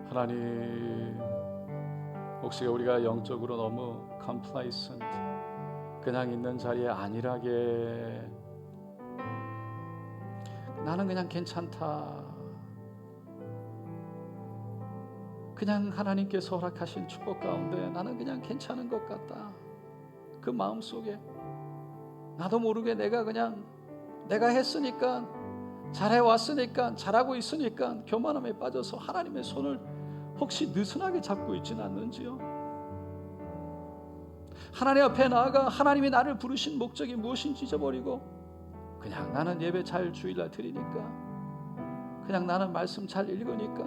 하나님, 혹시 우리가 영적으로 너무 complacent, 그냥 있는 자리에 안일하게 나는 그냥 괜찮다, 그냥 하나님께서 허락하신 축복 가운데 나는 그냥 괜찮은 것 같다, 그 마음속에 나도 모르게 내가 그냥 내가 했으니까 잘해왔으니까 잘하고 있으니까 교만함에 빠져서 하나님의 손을 혹시 느슨하게 잡고 있지는 않는지요? 하나님 앞에 나아가 하나님이 나를 부르신 목적이 무엇인지 잊어버리고 그냥 나는 예배 잘 주일날 드리니까, 그냥 나는 말씀 잘 읽으니까,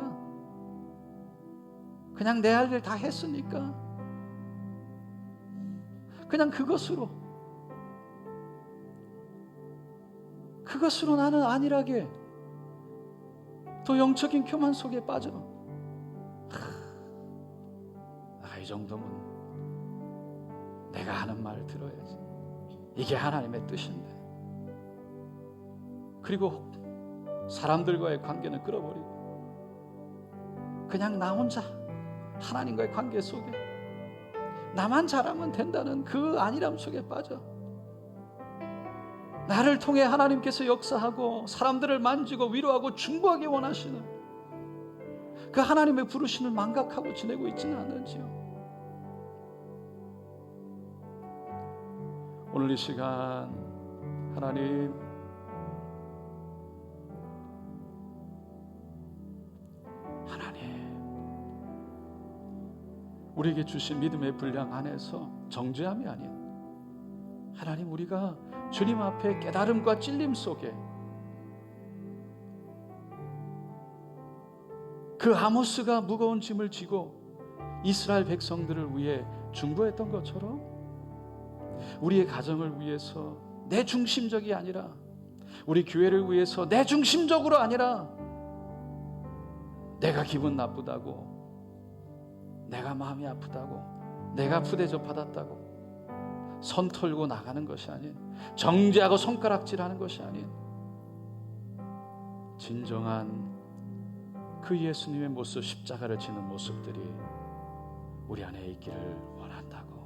그냥 내 할 일 다 했으니까, 그냥 그것으로 나는 안일하게 또 영적인 교만 속에 빠져 정도면 내가 하는 말 들어야지. 이게 하나님의 뜻인데. 그리고 사람들과의 관계는 끌어버리고 그냥 나 혼자 하나님과의 관계 속에 나만 잘하면 된다는 그 안일함 속에 빠져 나를 통해 하나님께서 역사하고 사람들을 만지고 위로하고 중보하기 원하시는 그 하나님의 부르심을 망각하고 지내고 있지는 않는지요. 오늘 이 시간 하나님 우리에게 주신 믿음의 분량 안에서 정죄함이 아닌 하나님 우리가 주님 앞에 깨달음과 찔림 속에 그 아모스가 무거운 짐을 지고 이스라엘 백성들을 위해 중보했던 것처럼 우리의 가정을 위해서 내 중심적이 아니라 우리 교회를 위해서 내 중심적으로 아니라 내가 기분 나쁘다고 내가 마음이 아프다고 내가 푸대접 받았다고 선 털고 나가는 것이 아닌 정죄하고 손가락질하는 것이 아닌 진정한 그 예수님의 모습 십자가를 지는 모습들이 우리 안에 있기를 원한다고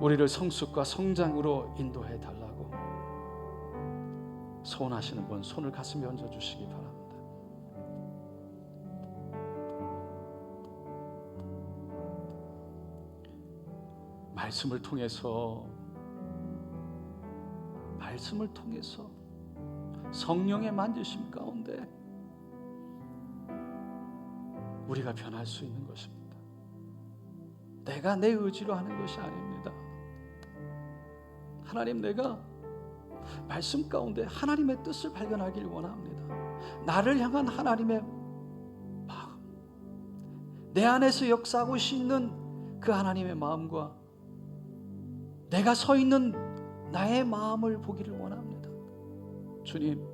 우리를 성숙과 성장으로 인도해 달라고 소원하시는 분 손을 가슴에 얹어주시기 바랍니다. 말씀을 통해서 성령의 만지심 가운데 우리가 변할 수 있는 것입니다. 내가 내 의지로 하는 것이 아닙니다. 하나님 내가 말씀 가운데 하나님의 뜻을 발견하길 원합니다. 나를 향한 하나님의 마음 내 안에서 역사하고 있는 그 하나님의 마음과 내가 서 있는 나의 마음을 보기를 원합니다. 주님,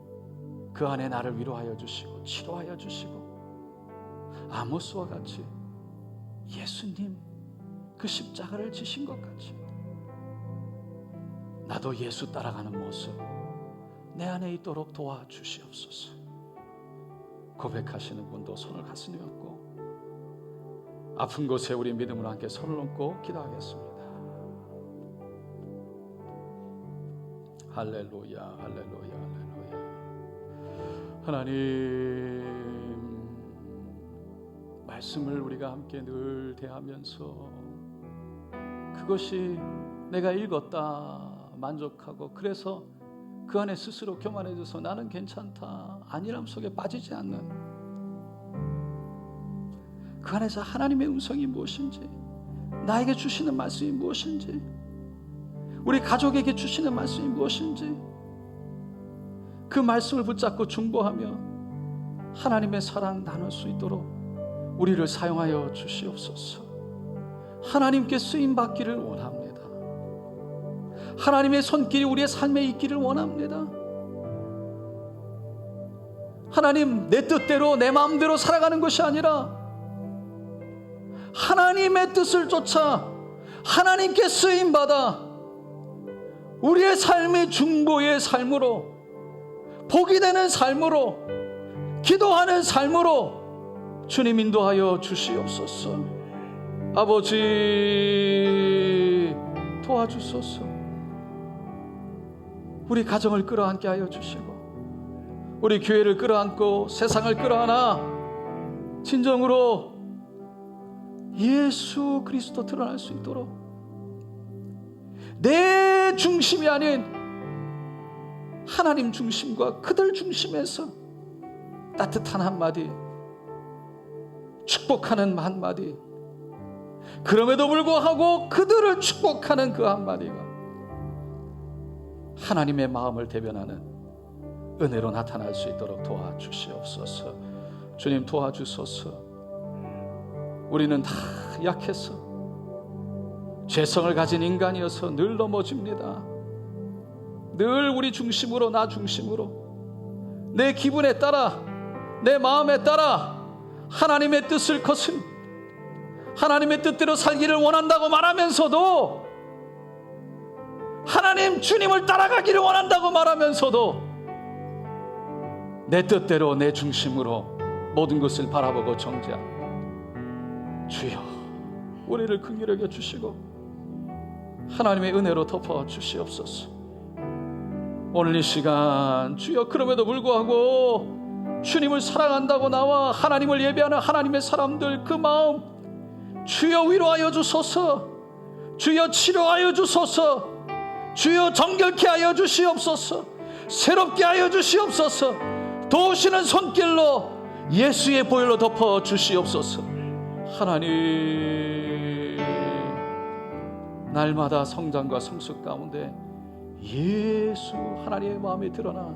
그 안에 나를 위로하여 주시고 치료하여 주시고 아모스와 같이 예수님 그 십자가를 지신 것 같이 나도 예수 따라가는 모습 내 안에 있도록 도와주시옵소서. 고백하시는 분도 손을 가슴에 얹고 아픈 곳에 우리 믿음으로 함께 손을 얹고 기도하겠습니다. 할렐루야, 할렐루야, 할렐루야. 하나님, 말씀을 우리가 함께 늘 대하면서 그것이 내가 읽었다 만족하고 그래서 그 안에 스스로 교만해져서 나는 괜찮다 안일함 속에 빠지지 않는 그 안에서 하나님의 음성이 무엇인지 나에게 주시는 말씀이 무엇인지 우리 가족에게 주시는 말씀이 무엇인지 그 말씀을 붙잡고 중보하며 하나님의 사랑 나눌 수 있도록 우리를 사용하여 주시옵소서. 하나님께 쓰임받기를 원합니다. 하나님의 손길이 우리의 삶에 있기를 원합니다. 하나님 내 뜻대로 내 마음대로 살아가는 것이 아니라 하나님의 뜻을 쫓아 하나님께 쓰임받아 우리의 삶이 중보의 삶으로 복이 되는 삶으로 기도하는 삶으로 주님 인도하여 주시옵소서. 아버지 도와주소서. 우리 가정을 끌어안게 하여 주시고 우리 교회를 끌어안고 세상을 끌어안아 진정으로 예수 그리스도 드러날 수 있도록 내 중심이 아닌 하나님 중심과 그들 중심에서 따뜻한 한마디 축복하는 한마디 그럼에도 불구하고 그들을 축복하는 그 한마디가 하나님의 마음을 대변하는 은혜로 나타날 수 있도록 도와주시옵소서. 주님 도와주소서. 우리는 다 약해서 죄성을 가진 인간이어서 늘 넘어집니다. 늘 우리 중심으로 나 중심으로 내 기분에 따라 내 마음에 따라 하나님의 뜻을 거스른 하나님의 뜻대로 살기를 원한다고 말하면서도, 하나님 주님을 따라가기를 원한다고 말하면서도 내 뜻대로 내 중심으로 모든 것을 바라보고 정죄한 주여, 우리를 긍휼히 여겨 주시고 하나님의 은혜로 덮어 주시옵소서. 오늘 이 시간 주여, 그럼에도 불구하고 주님을 사랑한다고 나와 하나님을 예배하는 하나님의 사람들 그 마음 주여 위로하여 주소서. 주여 치료하여 주소서. 주여 정결케 하여 주시옵소서. 새롭게 하여 주시옵소서. 도우시는 손길로 예수의 보혈로 덮어 주시옵소서. 하나님, 날마다 성장과 성숙 가운데 예수 하나님의 마음이 드러나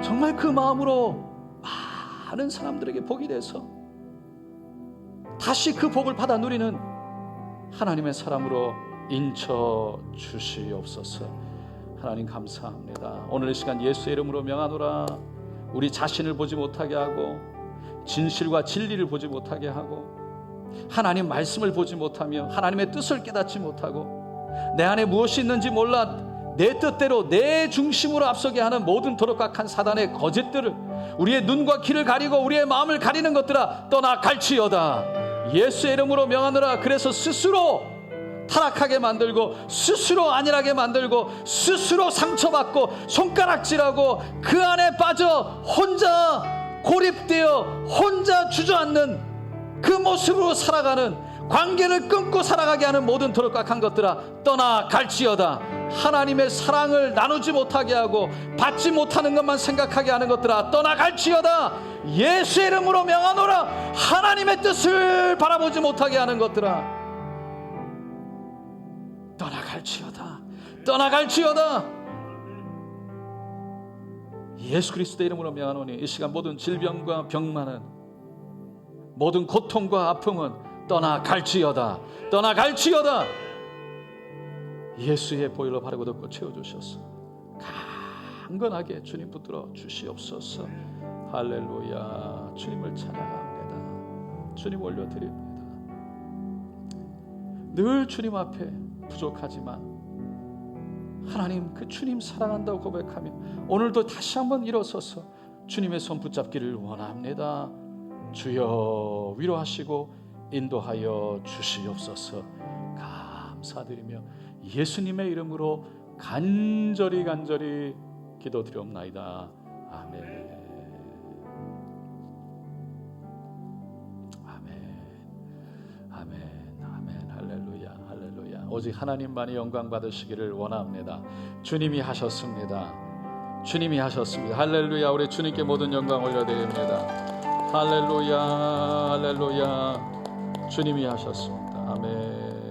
정말 그 마음으로 많은 사람들에게 복이 돼서 다시 그 복을 받아 누리는 하나님의 사람으로 인쳐 주시옵소서. 하나님 감사합니다. 오늘 이 시간 예수의 이름으로 명하노라. 우리 자신을 보지 못하게 하고 진실과 진리를 보지 못하게 하고 하나님 말씀을 보지 못하며 하나님의 뜻을 깨닫지 못하고 내 안에 무엇이 있는지 몰라 내 뜻대로 내 중심으로 앞서게 하는 모든 도덕각한 사단의 거짓들을, 우리의 눈과 귀를 가리고 우리의 마음을 가리는 것들아 떠나 갈지어다. 예수의 이름으로 명하노라. 그래서 스스로 타락하게 만들고 스스로 안일하게 만들고 스스로 상처받고 손가락질하고 그 안에 빠져 혼자 고립되어 혼자 주저앉는 그 모습으로 살아가는, 관계를 끊고 살아가게 하는 모든 도덕각한 것들아 떠나 갈지어다. 하나님의 사랑을 나누지 못하게 하고 받지 못하는 것만 생각하게 하는 것들아 떠나 갈지어다. 예수의 이름으로 명하노라. 하나님의 뜻을 바라보지 못하게 하는 것들아 떠나갈지어다. 떠나갈지어다. 예수 그리스도의 이름으로 명하노니 이 시간 모든 질병과 병만은, 모든 고통과 아픔은 떠나갈지어다. 떠나갈지어다. 예수의 보혈로 바르고 덮고 채워주셔서 강건하게 주님 붙들어 주시옵소서. 할렐루야. 주님을 찬양합니다. 주님 올려드립니다. 늘 주님 앞에 부족하지만 하나님 그 주님 사랑한다고 고백하며 오늘도 다시 한번 일어서서 주님의 손 붙잡기를 원합니다. 주여 위로하시고 인도하여 주시옵소서. 감사드리며 예수님의 이름으로 간절히 기도드리옵나이다. 아멘. 오직 하나님만이 영광 받으시기를 원합니다. 주님이 하셨습니다. 주님이 하셨습니다. 할렐루야. 우리 주님께 모든 영광 올려드립니다. 할렐루야. 할렐루야. 주님이 하셨습니다. 아멘.